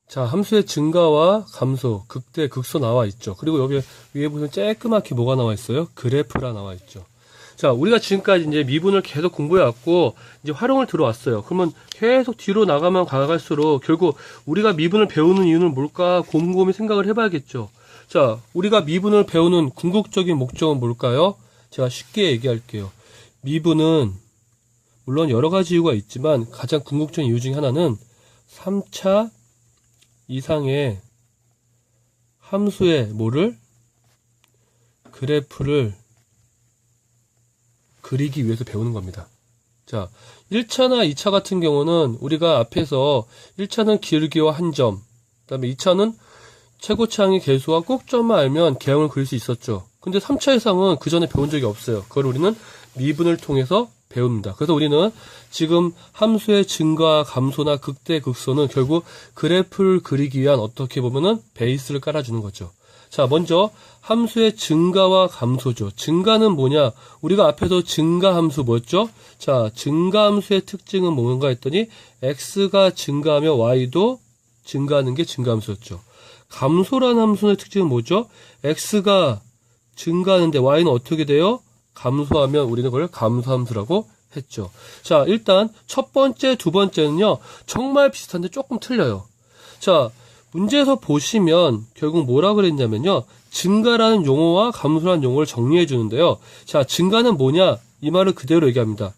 자, 함수의 증가와 감소, 극대, 극소 나와 있죠. 그리고 여기 위에 보면 쬐끄맣게 뭐가 나와 있어요? 그래프라 나와 있죠. 자, 우리가 지금까지 이제 미분을 계속 공부해왔고, 이제 활용을 들어왔어요. 그러면 계속 뒤로 나가면 가갈수록 결국 우리가 미분을 배우는 이유는 뭘까? 곰곰이 생각을 해봐야겠죠. 자, 우리가 미분을 배우는 궁극적인 목적은 뭘까요? 제가 쉽게 얘기할게요. 미분은 물론 여러 가지 이유가 있지만 가장 궁극적인 이유 중에 하나는 3차 이상의 함수의 뭐를? 그래프를 그리기 위해서 배우는 겁니다. 자, 1차나 2차 같은 경우는 우리가 앞에서 1차는 기울기와 한 점, 그 다음에 2차는 최고차항의 개수와 꼭점만 알면 개형을 그릴 수 있었죠. 근데 3차 이상은 그 전에 배운 적이 없어요. 그걸 우리는 미분을 통해서 배웁니다. 그래서 우리는 지금 함수의 증가, 감소나 극대, 극소는 결국 그래프를 그리기 위한 어떻게 보면은 베이스를 깔아주는 거죠. 자, 먼저 함수의 증가와 감소죠. 증가는 뭐냐? 우리가 앞에서 증가함수 뭐였죠? 자, 증가함수의 특징은 뭔가 했더니 x가 증가하며 y도 증가하는 게 증가함수였죠. 감소라는 함수의 특징은 뭐죠? x가 증가하는데 y는 어떻게 돼요? 감소하면 우리는 그걸 감소함수라고 했죠. 자, 일단 첫 번째, 두 번째는요, 정말 비슷한데 조금 틀려요. 자, 문제에서 보시면 결국 뭐라 그랬냐면요, 증가라는 용어와 감소라는 용어를 정리해 주는데요. 자, 증가는 뭐냐? 이 말을 그대로 얘기합니다.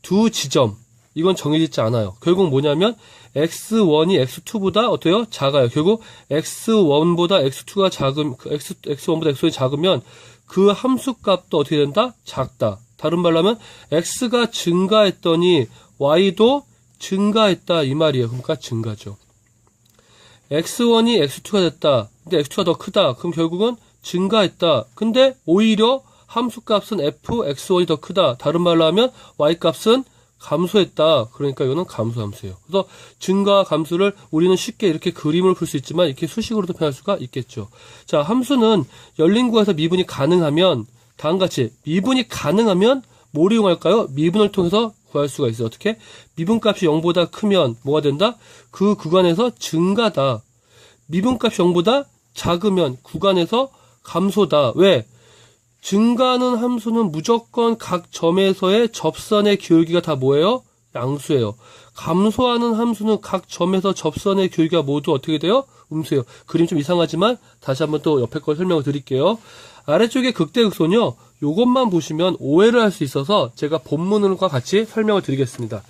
두 지점, 이건 정해지지 않아요. 결국 뭐냐면 x1이 x2보다 어때요? 작아요. 결국 x1보다 x2가 x1보다 x2가 작으면 그 함수값도 어떻게 된다? 작다. 다른 말로 하면 x가 증가했더니 y도 증가했다 이 말이에요. 그러니까 증가죠. x1이 x2가 됐다. 근데 x2가 더 크다. 그럼 결국은 증가했다. 근데 오히려 함수값은 fx1이 더 크다. 다른 말로 하면 y값은 감소했다. 그러니까 이거는 감소함수예요. 그래서 증가와 감소를 우리는 쉽게 이렇게 그림을 풀 수 있지만 이렇게 수식으로도 표현할 수가 있겠죠. 자, 함수는 열린 구에서 미분이 가능하면 다음같이 미분이 가능하면 뭘 이용할까요? 미분을 통해서 구할 수가 있어요. 어떻게? 미분값이 0보다 크면 뭐가 된다? 그 구간에서 증가다. 미분값이 0보다 작으면 구간에서 감소다. 왜? 증가하는 함수는 무조건 각 점에서의 접선의 기울기가 다 뭐예요? 양수예요. 감소하는 함수는 각 점에서 접선의 기울기가 모두 어떻게 돼요? 음수예요. 그림 좀 이상하지만 다시 한번 또 옆에 걸 설명을 드릴게요. 아래쪽에 극대극소는요, 요것만 보시면 오해를 할 수 있어서 제가 본문과 같이 설명을 드리겠습니다.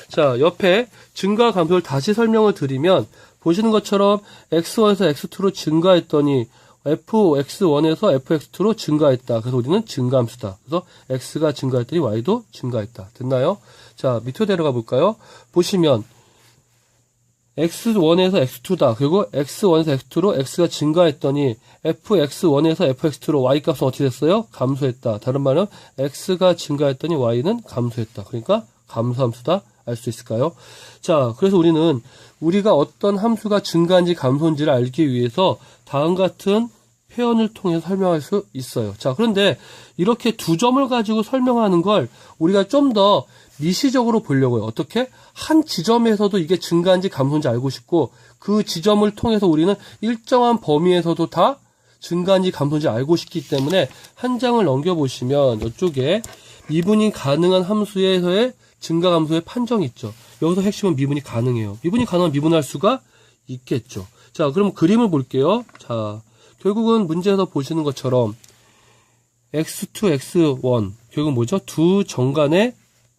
자, 옆에 증가와 감소를 다시 설명을 드리면 보시는 것처럼 x1에서 x2로 증가했더니 fx1에서 fx2로 증가했다. 그래서 우리는 증가함수다. 그래서 x가 증가했더니 y도 증가했다. 됐나요? 자, 밑으로 내려가 볼까요? 보시면 x1에서 x2다. 그리고 x1에서 x2로 x가 증가했더니 fx1에서 fx2로 y값은 어떻게 됐어요? 감소했다. 다른 말은 x가 증가했더니 y는 감소했다. 그러니까 감소함수다. 알 수 있을까요? 자, 그래서 우리가 어떤 함수가 증가인지 감소인지를 알기 위해서 다음 같은 표현을 통해서 설명할 수 있어요. 자, 그런데 이렇게 두 점을 가지고 설명하는 걸 우리가 좀 더 미시적으로 보려고요. 어떻게? 한 지점에서도 이게 증가인지 감소인지 알고 싶고 그 지점을 통해서 우리는 일정한 범위에서도 다 증가인지 감소인지 알고 싶기 때문에 한 장을 넘겨보시면 이쪽에 미분이 가능한 함수에서의 증가 감소의 판정이 있죠. 여기서 핵심은 미분이 가능해요. 미분이 가능하면 미분할 수가 있겠죠. 자, 그럼 그림을 볼게요. 자, 결국은 문제에서 보시는 것처럼 x2, x1 결국 뭐죠? 두 점 간의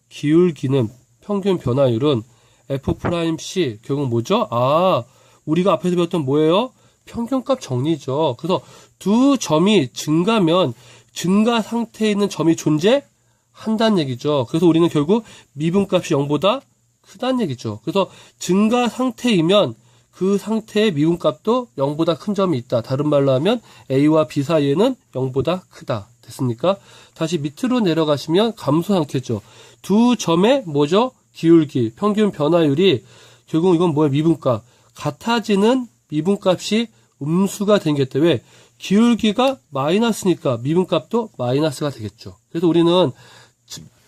기울기는 평균 변화율은 f'c 결국 뭐죠? 아, 우리가 앞에서 배웠던 뭐예요? 평균값 정리죠. 그래서 두 점이 증가면 증가 상태에 있는 점이 존재한다는 얘기죠. 그래서 우리는 결국 미분값이 0보다 크다는 얘기죠. 그래서 증가 상태이면 그 상태의 미분값도 0보다 큰 점이 있다. 다른 말로 하면 A와 B 사이에는 0보다 크다. 됐습니까? 다시 밑으로 내려가시면 감소 상태죠. 두 점의 뭐죠? 기울기, 평균 변화율이 결국 이건 뭐야? 미분값. 같아지는 미분값이 음수가 되겠다. 왜? 기울기가 마이너스니까 미분값도 마이너스가 되겠죠. 그래서 우리는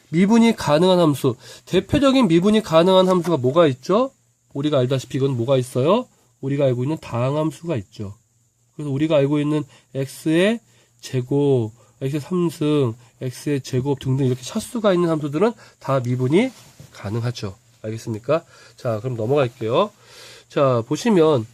미분이 가능한 함수, 대표적인 미분이 가능한 함수가 뭐가 있죠? 우리가 알다시피 이건 뭐가 있어요? 우리가 알고 있는 다항함수가 있죠. 그래서 우리가 알고 있는 x의 제곱, x의 3승, x의 제곱 등등 이렇게 차수가 있는 함수들은 다 미분이 가능하죠. 알겠습니까? 자, 그럼 넘어갈게요. 자, 보시면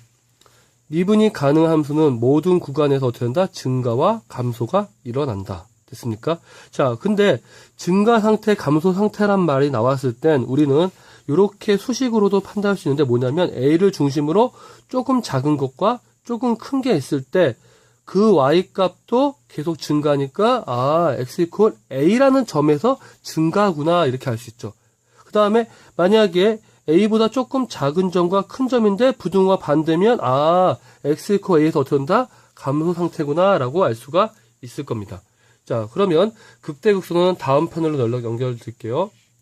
미분이 가능한 함수는 모든 구간에서 어떻게 된다? 증가와 감소가 일어난다. 됐습니까? 자, 근데 증가 상태, 감소 상태란 말이 나왔을 땐 우리는 이렇게 수식으로도 판단할 수 있는데 뭐냐면 a를 중심으로 조금 작은 것과 조금 큰 게 있을 때 그 y 값도 계속 증가하니까 x 이퀄 a라는 점에서 증가구나 이렇게 알 수 있죠. 그 다음에 만약에 a보다 조금 작은 점과 큰 점인데 부등호가 반대면 x 이퀄 a에서 어떻게 된다? 감소 상태구나 라고 알 수가 있을 겁니다. 자, 그러면 극대극소는 다음 패널로 연결 드릴게요.